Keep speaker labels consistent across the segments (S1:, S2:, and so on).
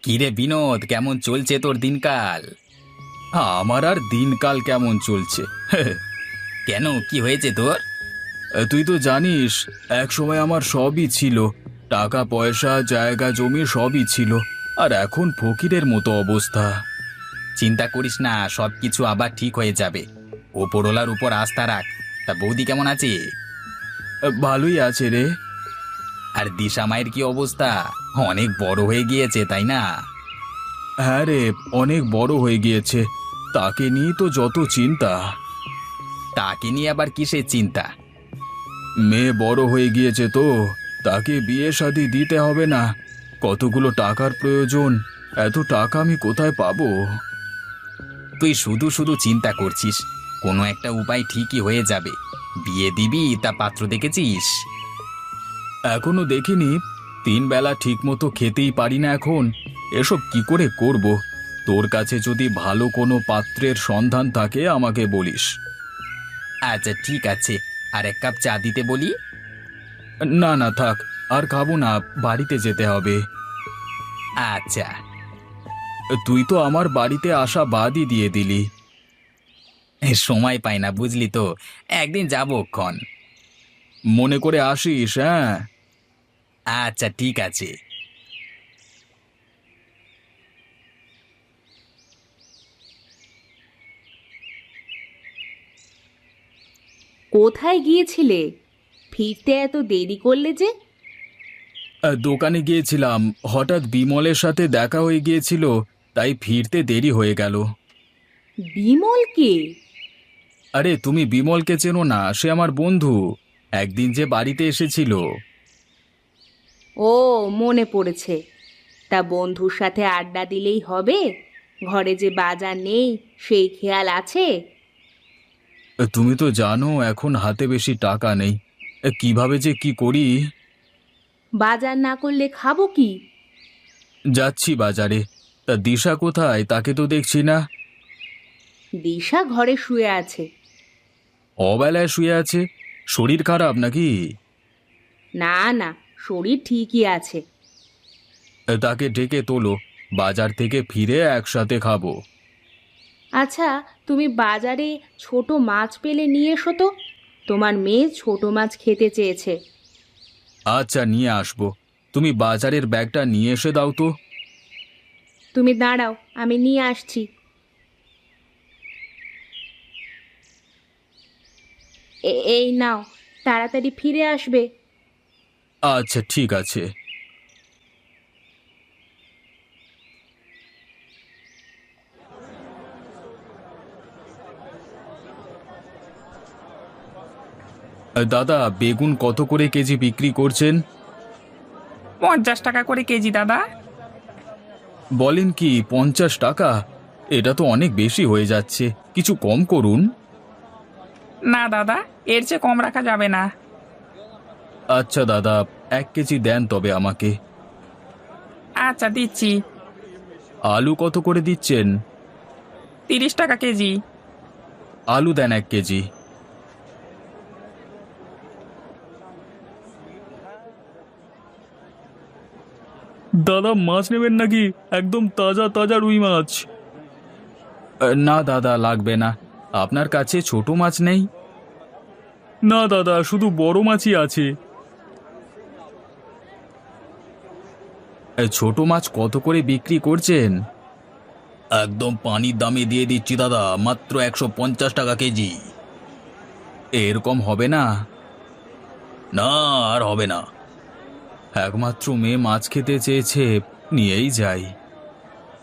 S1: কিরে বিনোদ, কেমন চলছে তোর দিনকাল?
S2: আমার আর দিনকাল কেমন চলছে?
S1: কেন, কি হয়েছে তোর?
S2: তুই তো জানিস, এক সময় আমার সবই ছিল। টাকা পয়সা জায়গা জমি সবই ছিল, আর এখন ফকিরের মতো অবস্থা।
S1: চিন্তা করিস না, সবকিছু আবার ঠিক হয়ে যাবে। ওপরওয়ালার উপর আস্থা রাখ। তা বৌদি কেমন আছে?
S2: ভালোই আছে রে।
S1: আর দিশা মায়ের কি অবস্থা? অনেক বড় হয়ে গিয়েছে, তাই না?
S2: হ্যাঁ রে, অনেক বড় হয়ে গিয়েছে। তাকে নিয়ে তো যত চিন্তা।
S1: তাকে নিয়ে আবার কিসের চিন্তা?
S2: মেয়ে বড় হয়ে গিয়েছে তো, তাকে বিয়ে শাদী দিতে হবে না? কতগুলো টাকার প্রয়োজন, এত টাকা আমি কোথায় পাবো?
S1: তুই শুধু শুধু চিন্তা করছিস। কোনো একটা উপায় ঠিকই হয়ে যাবে। বিয়ে দিবি, তা পাত্র দেখেছিস?
S2: এখনো দেখিনি। 3 বেলা ঠিক মতো খেতেই পারি না এখন। এসব কি করে করব? তোর কাছে যদি ভালো কোনো পাত্রের সন্ধান থাকে আমাকে বলিস।
S1: আচ্ছা ঠিক আছে, আর এক কাপ চা দিতে বলি?
S2: না না থাক, আর খাবো না, বাড়িতে যেতে হবে।
S1: আচ্ছা।
S2: তুই তো আমার বাড়িতে আসা বাদই দিয়ে দিলি।
S1: সময় পাই না বুঝলি তো, একদিন যাবো ক্ষণ।
S2: মনে করে আসিস, হ্যাঁ?
S1: আচ্ছা ঠিক আছে।
S3: কোথায় গিয়েছিলে? ফিরতে এত দেরি করলে যে?
S2: দোকানে গিয়েছিলাম, হঠাৎ বিমলের সাথে দেখা হয়ে গিয়েছিল, তাই ফিরতে দেরি হয়ে গেল।
S3: বিমল কে?
S2: আরে তুমি বিমলকে চেনো না? সে আমার বন্ধু, একদিন যে বাড়িতে এসেছিল।
S3: ও, মনে পড়েছে। তা বন্ধুর সাথে আড্ডা দিলেই হবে? ঘরে যে বাজার নেই সেই খেয়াল আছে?
S2: তুমি তো জানো এখন হাতে বেশি টাকা নেই, কিভাবে যে কি করি।
S3: বাজার না করলে খাবো কি?
S2: যাচ্ছি বাজারে। তা দিশা কোথায়? তাকে তো দেখছি না।
S3: দিশা ঘরে শুয়ে আছে।
S2: অবেলায় শুয়ে আছে? শরীর খারাপ নাকি?
S3: না না, শরীর ঠিকই আছে।
S2: তাকে ডেকে তোলো, বাজার থেকে ফিরে একসাথে খাবো।
S3: আচ্ছা, তুমি বাজারে ছোট মাছ পেলে নিয়ে এসো তো। তোমার মেয়ে ছোট মাছ খেতে চেয়েছে।
S2: আচ্ছা নিয়ে আসবো। তুমি বাজারের ব্যাগটা নিয়ে এসে দাও তো।
S3: তুমি দাঁড়াও, আমি নিয়ে আসছি। এই নাও, তাড়াতাড়ি ফিরে আসবে।
S2: আচ্ছা ঠিক আছে। দাদা, বেগুন কত করে কেজি বিক্রি করছেন?
S4: 50 টাকা করে কেজি দাদা।
S2: বলেন কি, 50 টাকা? এটা তো অনেক বেশি হয়ে যাচ্ছে, কিছু কম করুন।
S4: না দাদা, এর চেয়ে কম রাখা যাবে না।
S2: আচ্ছা দাদা, 1 কেজি দেন তবে আমাকে।
S4: আচ্ছা দিচ্ছি।
S2: আলু কত করে দিচ্ছেন?
S4: 30 টাকা কেজি।
S2: আলু দেন 1 কেজি। দাদা, মাছ নেবেন নাকি? একদম তাজা তাজা রুই মাছ। না দাদা, লাগবে না। আপনার কাছে ছোট মাছ নেই? না দাদা, শুধু বড় মাছই আছে। ছোট মাছ কত করে বিক্রি করছেন? একদম পানির দামে দিয়ে দিচ্ছি দাদা, মাত্র 150 টাকা কেজি। এরকম হবে না? না, আর হবে না। একমাত্র মেয়ে মাছ খেতে চেয়েছে, নিয়েই যাই।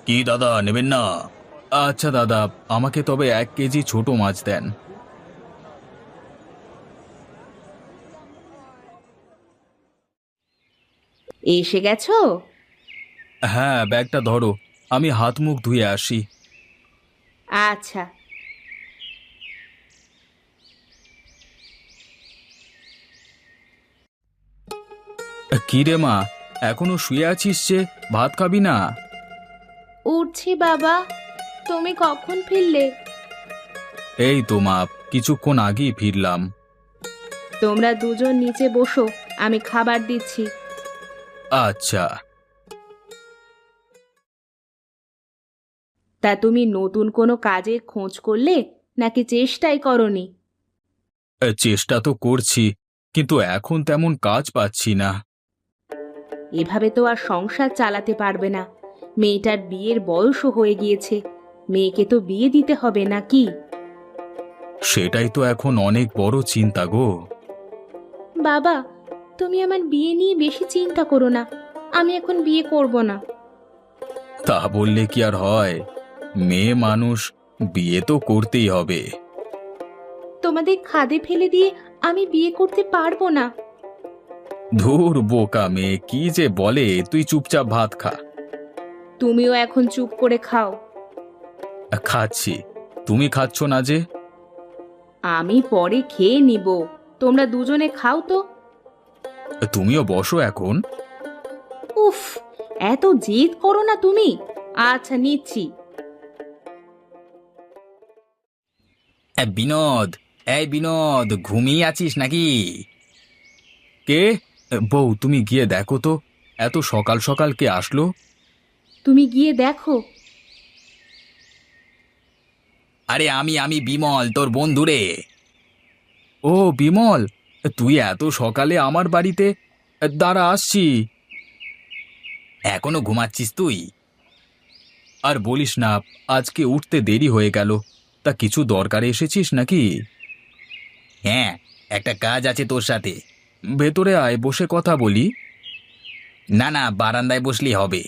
S2: কি দাদা, নেবেন না? আচ্ছা দাদা, আমাকে তবে 1 কেজি ছোট মাছ দেন।
S3: এসে গেছো?
S2: হ্যাঁ, ব্যাগটা ধরো, আমি হাত মুখ ধুয়ে আসি।
S3: আচ্ছা।
S2: কি রে মা, এখনো শুয়ে আছিস যে? ভাত খাবি না?
S3: উঠছি বাবা, তুমি কখন ফিরলে?
S2: এই তো মা, কিছুক্ষণ আগেই ফিরলাম।
S3: তোমরা দুজন নিচে বসো, আমি খাবার দিচ্ছি।
S2: আচ্ছা।
S3: তা তুমি নতুন কোনো কাজের খোঁজ করলে নাকি চেষ্টাই করনি?
S2: চেষ্টা তো করছি, কিন্তু এখন তেমন কাজ পাচ্ছি না।
S3: এভাবে তো আর সংসার চালাতে পারবে না। মেয়েটার বিয়ের বয়সও হয়ে গিয়েছে, মেয়েকে তো বিয়ে দিতে হবে নাকি?
S2: সেটাই তো এখন অনেক বড় চিন্তা গো।
S3: বাবা, তুমি আমার বিয়ে নিয়ে বেশি চিন্তা করো না, আমি এখন বিয়ে করব না।
S2: তা বললে কি আর হয়? মেয়ে মানুষ, বিয়ে তো করতেই হবে।
S3: তোমাদের খাদে ফেলে দিয়ে আমি বিয়ে করতে পারবো না।
S2: ধুর বোকা মেয়ে, কি যে বলে! তুই চুপচাপ ভাত খা।
S3: তুমিও এখন চুপ করে খাও।
S2: খাচ্ছি। তুমি খাচ্ছ না যে?
S3: আমি পরে খেয়ে নিব, তোমরা দুজনে খাও তো।
S2: তুমিও বসো এখন।
S3: উফ, এত জেদ করো না তুমি। আচ্ছা, নিচ্ছি।
S1: বিনোদ, এই বিনোদ, ঘুমিয়ে আছিস নাকি?
S2: কে? বউ, তুমি গিয়ে দেখো তো, এত সকাল সকাল কে আসলো?
S3: তুমি গিয়ে দেখো।
S1: আরে আমি বিমল, তোর বন্ধু রে।
S2: ও বিমল, তুই এত সকালে আমার বাড়িতে? দাঁড়া, আসছি।
S1: এখনো ঘুমাচ্ছিস তুই?
S2: আর বলিস না, আজকে উঠতে দেরি হয়ে গেল। তা কিছু দরকারে এসেছিস নাকি?
S1: হ্যাঁ, একটা কাজ আছে তোর সাথে।
S2: ভেতরে আয়, বসে কথা বলি।
S1: না না, বারান্দায় বসলেই হবে।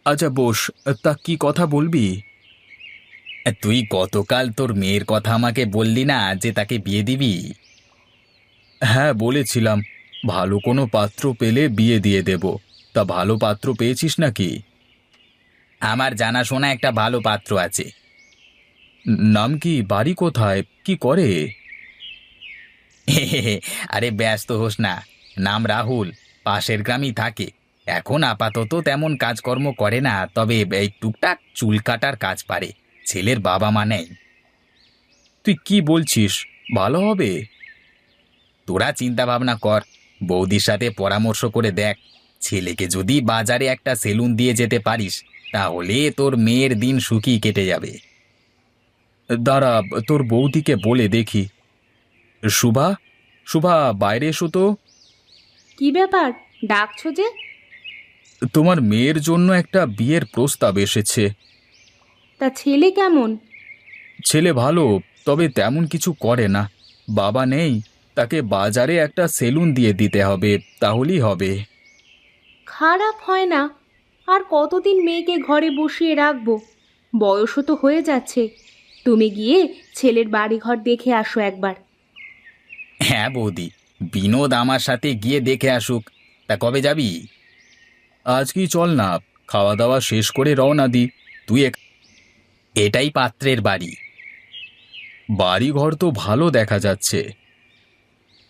S2: আচ্ছা বস। তা কি কথা বলবি?
S1: তুই গতকাল তোর মেয়ের কথা আমাকে বললি না যে তাকে বিয়ে দিবি?
S2: হ্যাঁ, বলেছিলাম ভালো কোনো পাত্র পেলে বিয়ে দিয়ে দেব। তা ভালো পাত্র পেয়েছিস নাকি?
S1: আমার জানাশোনা একটা ভালো পাত্র আছে।
S2: নাম কি? বাড়ি কোথায়? কি করে?
S1: আরে ব্যস্ত হোস না, নাম রাহুল, পাশের গ্রামই থাকে। এখন আপাতত তেমন কাজকর্ম করে না, তবে এই টুকটাক চুল কাটার কাজ পারে। ছেলের বাবা মা নেই।
S2: তুই কি বলছিস? ভালো হবে?
S1: তোরা চিন্তা ভাবনা কর, বৌদির সাথে পরামর্শ করে দেখ। ছেলেকে যদি বাজারে একটা সেলুন দিয়ে যেতে পারিস, তাহলে তোর মেয়ের দিন সুখী কেটে যাবে।
S2: দাঁড়া, তোর বৌদিকে বলে দেখি। শুভা, শুভা, বাইরে এসো তো।
S3: কি ব্যাপার, ডাকছো যে?
S2: তোমার মেয়ের জন্য একটা বিয়ের প্রস্তাব এসেছে।
S3: তা ছেলে কেমন?
S2: ছেলে ভালো, তবে তেমন কিছু করে না। বাবা নেই, তাকে বাজারে একটা সেলুন দিয়ে দিতে হবে, তাহলেই হবে।
S3: খারাপ হয় না। আর কতদিন মেয়েকে ঘরে বসিয়ে রাখবো? বয়সও তো হয়ে যাচ্ছে। তুমি গিয়ে ছেলের বাড়িঘর দেখে আসো একবার।
S1: হ্যাঁ বৌদি, বিনোদ আমার সাথে গিয়ে দেখে আসুক। তা কবে যাবি?
S2: আজকেই চল না, খাওয়া দাওয়া শেষ করে রওনা দি। তুই
S1: এটাই পাত্রের বাড়ি।
S2: বাড়ি ঘর তো ভালো দেখা যাচ্ছে।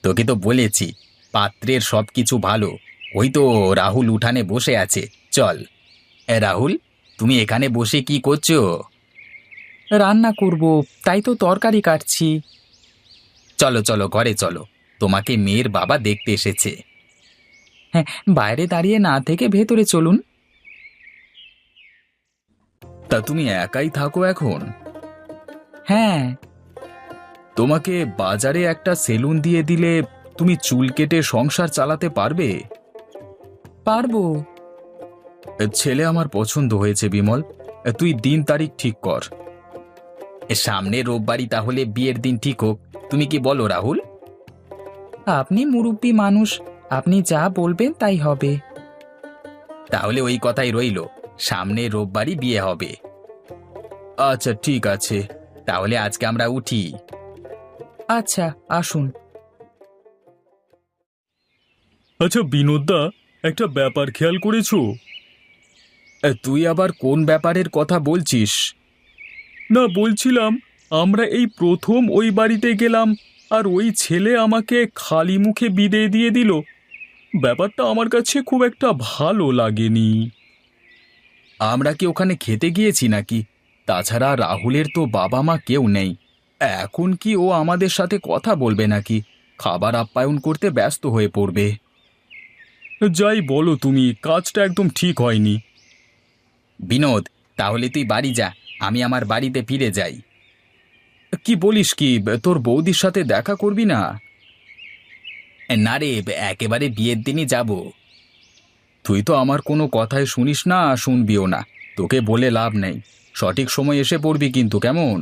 S1: তোকে তো বলেছি, পাত্রের সব কিছু ভালো। ওই তো রাহুল উঠানে বসে আছে, চল। রাহুল, তুমি এখানে বসে কি করছো?
S4: রান্না করব, তাই তো তরকারি কাটছি।
S1: চলো চলো, ঘরে চলো, তোমাকে মেয়ের বাবা দেখতে এসেছে।
S4: হ্যাঁ, বাইরে দাঁড়িয়ে না থেকে ভেতরে চলুন।
S2: তা তুমি একাই থাকো এখন?
S4: হ্যাঁ।
S2: তোমাকে বাজারে একটা সেলুন দিয়ে দিলে তুমি চুল কেটে সংসার চালাতে পারবে?
S4: পারবো।
S2: ছেলে আমার পছন্দ হয়েছে বিমল, তুই দিন তারিখ ঠিক কর।
S1: সামনে রোববারই তাহলে বিয়ের দিন ঠিক হোক, তুমি কি বলো রাহুল?
S4: আপনি মুরব্বী মানুষ, আপনি যা বলবেন তাই হবে।
S1: তাহলে ওই কথাই রইল, সামনে রোববারই বিয়ে হবে।
S2: আচ্ছা ঠিক আছে।
S1: তাহলে আজকে আমরা উঠি।
S4: আচ্ছা, আসুন।
S2: আচ্ছা বিনোদদা, একটা ব্যাপার খেয়াল করেছো? তুই আবার কোন ব্যাপারের কথা বলছিস? না, বলছিলাম আমরা এই প্রথম ওই বাড়িতে গেলাম, আর ওই ছেলে আমাকে খালি মুখে বিদায় দিয়ে দিল। ব্যাপারটা আমার কাছে খুব একটা ভালো লাগেনি। আমরা কি ওখানে খেতে গিয়েছি নাকি? তাছাড়া রাহুলের তো বাবা মা কেউ নেই। এখন কি ও আমাদের সাথে কথা বলবে নাকি? খাবার আপ্যায়ন করতে ব্যস্ত হয়ে পড়বে। যাই বলো তুমি, কাজটা একদম ঠিক হয়নি।
S1: বিনোদ, তাহলে তুই বাড়ি যা, আমি আমার বাড়িতে ফিরে যাই।
S2: কি বলিস কি, তোর বৌদির সাথে দেখা করবি না?
S1: না রে, একেবারে বিয়ের দিনই যাব।
S2: তুই তো আমার কোনো কথাই শুনিস না, শুনবিও না। তোকে বলে লাভ নেই। সঠিক সময় এসে পড়বি কিন্তু, কেমন?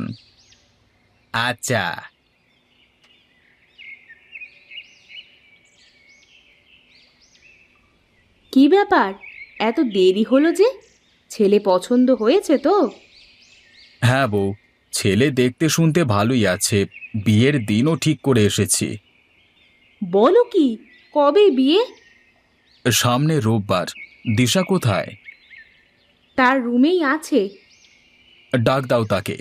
S1: আচ্ছা।
S3: কি ব্যাপার, এত দেরি হলো যে? ছেলে পছন্দ হয়েছে তো?
S2: হ্যাঁ বউ, ছেলে দেখতে শুনতে ভালোই আছে। বিয়ের দিনও ঠিক করে এসেছি।
S3: বলো কি, কবে বিয়ে?
S2: সামনে রোববার। দিশা কোথায়?
S3: তার রুমেই আছে।
S2: ডাক দাও তাকে।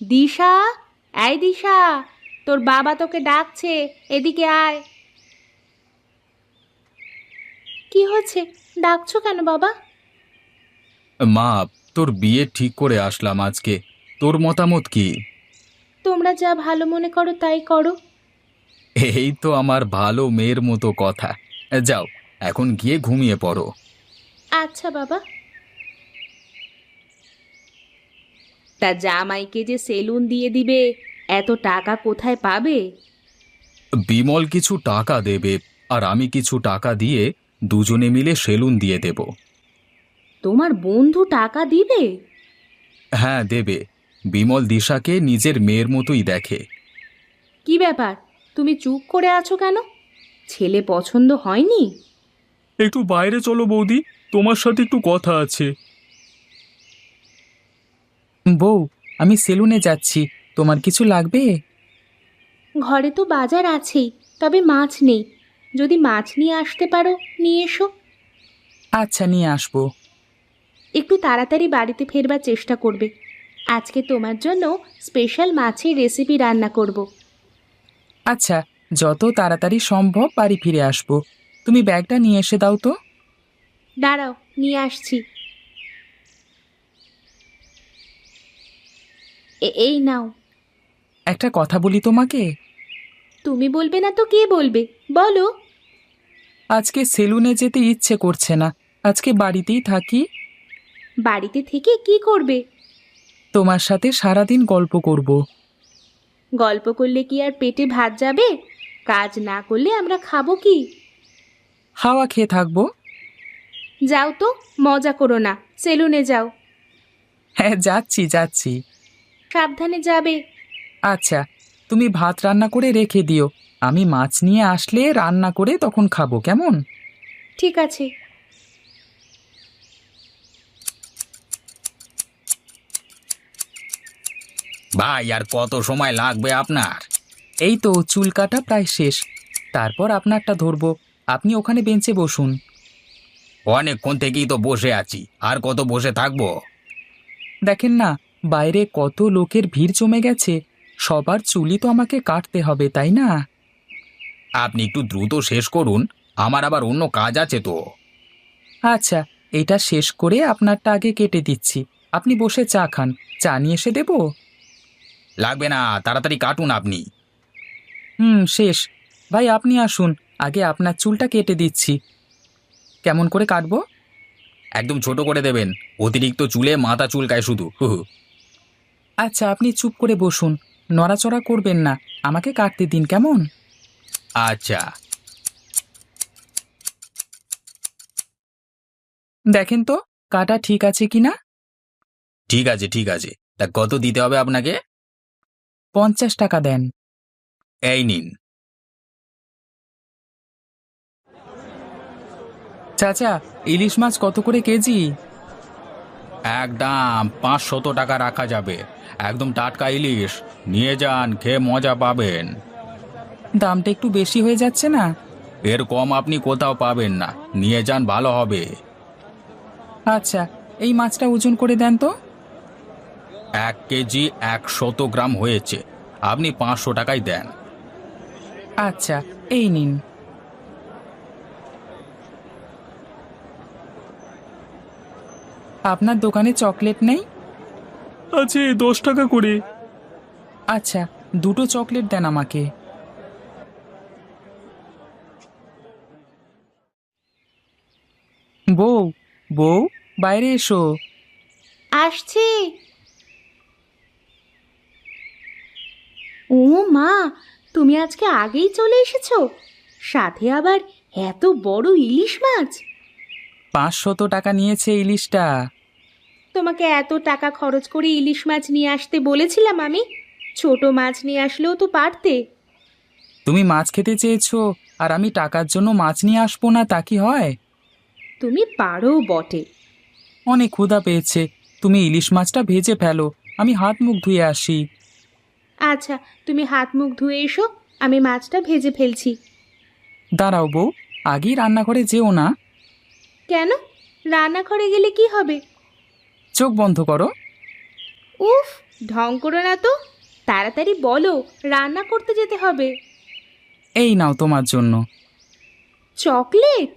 S3: দিশা, এই দিশা, তোর বাবা তোকে ডাকছে, এদিকে আয়। কি হচ্ছে, ডাকছো কেন বাবা?
S2: মা, তোর বিয়ে ঠিক করে আসলাম আজকে। তোর মতামত কি?
S3: তোমরা যা ভালো মনে করো তাই করো।
S2: এই তো আমার ভালো মেয়ের মতো কথা। যাও, এখন গিয়ে ঘুমিয়ে পড়ো।
S3: আচ্ছা বাবা। তা জামাইকে যে সেলুন দিয়ে দিবে, এত টাকা কোথায় পাবে?
S2: বিমল কিছু টাকা দেবে, আর আমি কিছু টাকা দিয়ে দুজনে মিলে সেলুন দিয়ে দেব।
S3: তোমার বন্ধু টাকা দিবে?
S2: হ্যাঁ দেবে। বিমল দিশাকে নিজের মেয়ের মতোই দেখে।
S3: কি ব্যাপার, তুমি চুপ করে আছো কেন? ছেলে পছন্দ হয়নি?
S2: একটু বাইরে চলো বৌদি, তোমার সাথে একটু কথা আছে।
S4: বউ, আমি সেলুনে যাচ্ছি, তোমার কিছু লাগবে?
S3: ঘরে তো বাজার আছেই, তবে মাছ নেই। যদি মাছ নিয়ে আসতে পারো নিয়ে এসো।
S4: আচ্ছা, নিয়ে আসবো।
S3: একটু তাড়াতাড়ি বাড়িতে ফেরবার চেষ্টা করবে। আজকে তোমার জন্য স্পেশাল মাছের রেসিপি রান্না করব।
S4: আচ্ছা, যত তাড়াতাড়ি সম্ভব বাড়ি ফিরে আসবো। তুমি ব্যাগটা নিয়ে এসে দাও তো।
S3: দাঁড়াও, নিয়ে আসছি। এই নাও।
S4: একটা কথা বলি তোমাকে।
S3: তুমি বলবে না তো কে বলবে, বলো।
S4: আজকে সেলুনে যেতে ইচ্ছে করছে না, আজকে বাড়িতেই থাকি।
S3: বাড়িতে থেকে কি করবে?
S4: তোমার সাথে সারাদিন গল্প করব।
S3: গল্প করলে কি আর পেটে ভাত যাবে? কাজ না করলে আমরা খাবো কি?
S4: হাওয়া খেয়ে থাকবো।
S3: যাও তো, মজা করো না, সেলুনে যাও।
S4: হ্যাঁ, যাচ্ছি যাচ্ছি।
S3: সাবধানে যাবে।
S4: আচ্ছা, তুমি ভাত রান্না করে রেখে দিও। আমি মাছ নিয়ে আসলে রান্না করে তখন খাবো, কেমন?
S3: ঠিক আছে।
S1: ভাই, আর কত সময় লাগবে আপনার?
S4: এই তো চুল কাটা প্রায় শেষ, তারপর আপনারটা ধরবো। আপনি ওখানে বেঞ্চে বসুন।
S1: অনেকক্ষণ থেকেই তো বসে আছি, আর কত বসে থাকবো?
S4: দেখেন না, বাইরে কত লোকের ভিড় জমে গেছে। সবার চুলই তো আমাকে কাটতে হবে, তাই না?
S1: আপনি একটু দ্রুত শেষ করুন, আমার আবার অন্য কাজ আছে তো।
S4: আচ্ছা, এটা শেষ করে আপনারটা আগে কেটে দিচ্ছি। আপনি বসে চা খান, চা নিয়ে এসে দেবো?
S1: লাগবে না, তাড়াতাড়ি কাটুন আপনি।
S4: শেষ। ভাই আপনি আসুন, আগে আপনার চুলটা কেটে দিচ্ছি। কেমন করে কাটবো?
S1: একদম ছোট করে দেবেন, অতিরিক্ত চুলে মাথা চুলকায় শুধু। হু হু।
S4: আচ্ছা, আপনি চুপ করে বসুন, নড়াচড়া করবেন না, আমাকে কাটতে দিন, কেমন?
S1: আচ্ছা।
S4: দেখেন তো কাটা ঠিক আছে কিনা।
S1: ঠিক আছে, ঠিক আছে। তা কত দিতে হবে আপনাকে?
S4: 50 টাকা দেন।
S1: এই নিন।
S4: চাচা, ইলিশ মাছ কত করে কেজি?
S1: একদম 500 টাকা রাখা যাবে। একদম টাটকা ইলিশ, নিয়ে যান, খেয়ে মজা পাবেন।
S4: দামটা একটু বেশি হয়ে যাচ্ছে না?
S1: এর কম আপনি কোথাও পাবেন না, নিয়ে যান, ভালো হবে।
S4: আচ্ছা, এই মাছটা ওজন করে দেন তো।
S1: 1 কেজি 100 গ্রাম হয়েছে, আপনি 500 টাকাই দেন।
S4: আচ্ছা, এই নিন। আপনার দোকানে চকলেট নেই?
S2: আছে 10 টাকা করে।
S4: আচ্ছা, দুটো চকলেট দেন আমাকে। বউ, বউ, বাইরে এসো।
S3: আসছি। ও মা, তুমি আজকে আগেই চলে এসেছো, সাথে আবার এত বড় ইলিশ মাছ।
S4: 500 টাকা নিয়েছে ইলিশটা।
S3: তোমাকে এত টাকা খরচ করে ইলিশ মাছ নিয়ে আসতে বলেছিলাম আমি? ছোট মাছ নিয়ে আসলেও তো পারতে।
S4: তুমি মাছ খেতে চেয়েছো আর আমি টাকার জন্য মাছ নিয়ে আসবো না, তা কি হয়?
S3: তুমি পারো বটে।
S4: অনেক ক্ষুধা পেয়েছে, তুমি ইলিশ মাছটা ভেজে ফেলো, আমি হাত মুখ ধুয়ে আসি।
S3: আচ্ছা, তুমি হাত মুখ ধুয়ে এসো, আমি মাছটা ভেজে ফেলছি।
S4: দাঁড়াও বউ, আগেই রান্নাঘরে যেও না।
S3: কেন? রান্নাঘরে গেলে কি হবে?
S4: চোখ বন্ধ করো।
S3: উফ, ঢং করো না তো, তাড়াতাড়ি বলো, রান্না করতে যেতে হবে।
S4: এই নাও তোমার জন্য।
S3: চকলেট?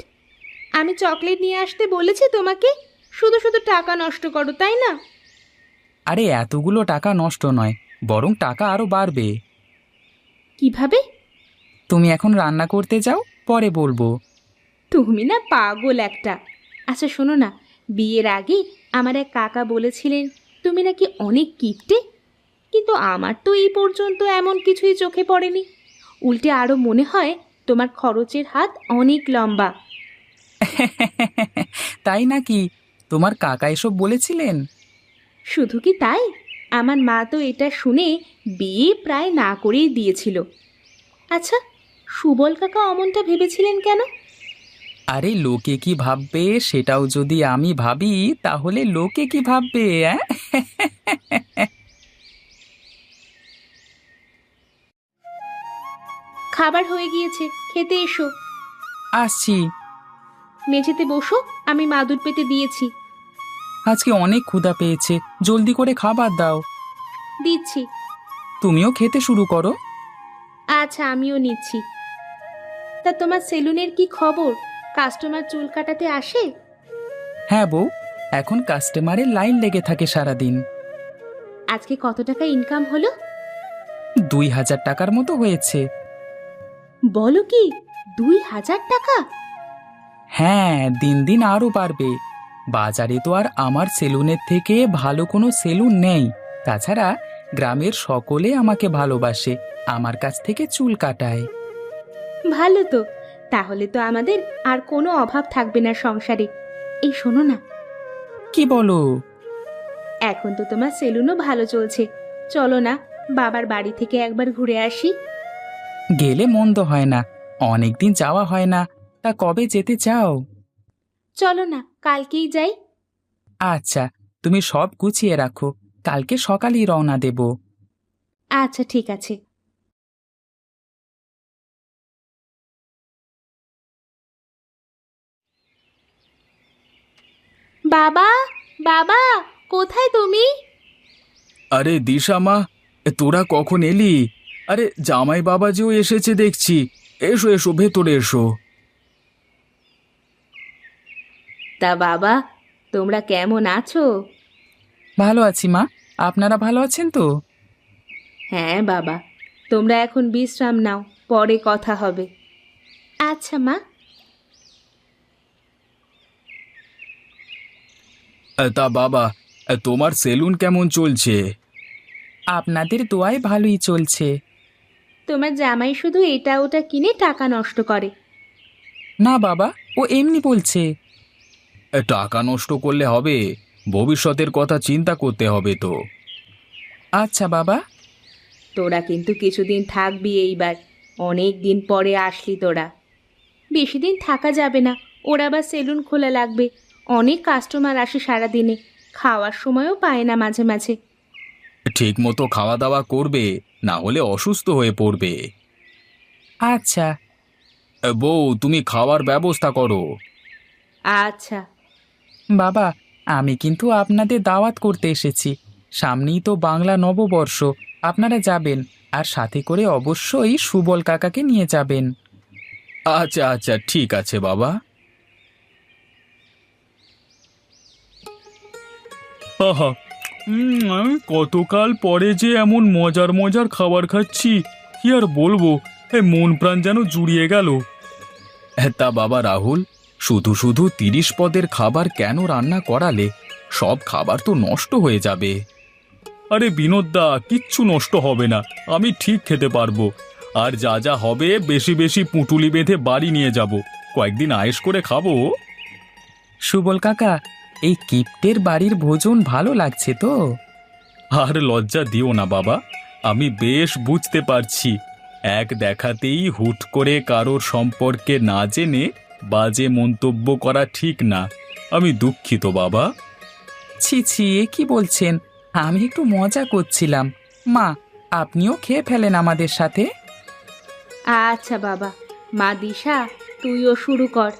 S3: আমি চকলেট নিয়ে আসতে বলেছি তোমাকে? শুধু শুধু টাকা নষ্ট করো, তাই না?
S4: আরে এতগুলো টাকা নষ্ট নয়, বরং টাকা আরো বাড়বে।
S3: কিভাবে?
S4: তুমি এখন রান্না করতে যাও, পরে বলবো।
S3: তুমি না পাগল একটা। আচ্ছা শোনো না, বিয়ের আগে আমার এক কাকা বলেছিলেন তুমি নাকি অনেক কিপটে, কিন্তু আমার তো এই পর্যন্ত এমন কিছুই চোখে পড়েনি। উল্টে আরও মনে হয় তোমার খরচের হাত অনেক লম্বা।
S4: তাই নাকি? তোমার কাকা এসব বলেছিলেন?
S3: শুধু কি তাই, আমার মা তো এটা শুনে বিয়ে প্রায় না করেই দিয়েছিল। আচ্ছা, সুবল কাকা অমনটা ভেবেছিলেন কেন?
S4: আরে লোকে কি ভাববে সেটাও যদি আমি ভাবি, তাহলে লোকে কি ভাববে?
S3: খাবার হয়ে গিয়েছে, খেতে এসো।
S4: আসছি।
S3: মেঝেতে বসো, আমি মাদুর পেতে দিয়েছি।
S4: আজকে অনেক ক্ষুধা পেয়েছে, জলদি করে খাবার দাও।
S3: দিচ্ছি।
S4: তুমিও খেতে শুরু করো।
S3: আচ্ছা, আমিও নিচ্ছি। তা তোমার সেলুনের কি খবর? কাস্টমার চুল কাটাতে আসে?
S4: হ্যাঁ বউ, এখন কাস্টমারের লাইন লেগে থাকে সারাদিন।
S3: আজকে কত টাকা ইনকাম হলো?
S4: 2000 টাকার মতো হয়েছে।
S3: বলো কি, 2000 টাকা?
S4: হ্যাঁ, দিন দিন আরও বাড়বে। বাজারে তো আর আমার সেলুনের থেকে ভালো কোনো সেলুন নেই। তাছাড়া গ্রামের সকলে আমাকে ভালোবাসে, আমার কাছ থেকে চুল কাটায়।
S3: ভালো তো, তাহলে তো আমাদের আর কোনো অভাব থাকবে না সংসারে। এই শোনো না,
S4: কি বলো?
S3: এখন তো তোমার সেলুনও ভালো চলছে, চলো না বাবার বাড়ি থেকে একবার ঘুরে আসি।
S4: গেলে মন্দ হয় না, অনেকদিন যাওয়া হয় না। তা কবে যেতে চাও?
S3: চলো না, কালকেই যাই।
S4: আচ্ছা, তুমি সব গুছিয়ে রাখো, কালকে সকালেই রওনা দেব।
S3: আচ্ছা ঠিক আছে। বাবা, বাবা, কোথায় তুমি?
S2: আরে দিশা মা, তোরা কখন এলি? আরে জামাই বাবাজিও এসেছে দেখছি। এসো এসো, ভেতরে এসো।
S3: তা বাবা, তোমরা কেমন আছো?
S4: ভালো আছি মা, আপনারা ভালো আছেন তো?
S3: হ্যাঁ বাবা, তোমরা এখন বিশ্রাম নাও, পরে কথা হবে। আচ্ছা মা।
S2: তা বাবা, তোমার সেলুন কেমন চলছে?
S4: আপনাদের দোয়ায় ভালোই চলছে।
S3: তোমার জামাই শুধু এটা ওটা কিনে টাকা নষ্ট করে।
S4: না বাবা, ও এমনি বলছে।
S2: টাকা নষ্ট করলে হবে? ভবিষ্যতের কথা চিন্তা করতে হবে তো।
S4: আচ্ছা বাবা।
S3: তোরা কিন্তু কিছুদিন থাকবি এইবার, অনেক দিন পরে আসলি তোরা। বেশি দিন থাকা যাবে না, ওর আবার সেলুন খোলা লাগবে। অনেক কাস্টমার আসে সারাদিনে, খাওয়ার সময়ও পায় না মাঝে মাঝে।
S2: ঠিক মতো খাওয়া দাওয়া করবে, না হলে অসুস্থ হয়ে পড়বে।
S4: আচ্ছা।
S2: বউ, তুমি খাওয়ার ব্যবস্থা করো।
S3: আচ্ছা।
S4: বাবা, আমি কিন্তু আপনাদের দাওয়াত করতে এসেছি। সামনেই তো বাংলা নববর্ষ, আপনারা যাবেন, আর সাথে করে অবশ্যই সুবল কাকাকে নিয়ে যাবেন।
S2: আচ্ছা আচ্ছা, ঠিক আছে বাবা। আহা, আমি কতকাল পরে যে এমন মজার মজার খাবার খাচ্ছি, কি আর বলবো, মন প্রাণ যেন জুড়িয়ে গেল। তা বাবা রাহুল, শুধু শুধু 30 পদের খাবার কেন রান্না করালে? সব খাবার তো নষ্ট হয়ে যাবে। আরে বিনোদদা, কিচ্ছু নষ্ট হবে না, আমি ঠিক খেতে পারবো। আর যা যা হবে বেশি বেশি পুঁটুলি বেঁধে বাড়ি নিয়ে যাব, কয়েকদিন আয়েশ করে খাবো।
S4: সুবল কাকা, এই কিপ্টের বাড়ির ভোজন ভালো লাগছে তো?
S2: আর লজ্জা দিও না বাবা, আমি বেশ বুঝতে পারছি এক দেখাতেই হুট করে কারোর সম্পর্কে না জেনে বাজে মন্তব্য করা ঠিক না। আমি দুঃখিত বাবা।
S4: ছি ছি, এ কি বলছেন? আমি একটু মজা করছিলাম। মা, আপনিও খেয়ে ফেলেন আমাদের সাথে।
S3: আচ্ছা বাবা, মা দিশা তুইও শুরু কর।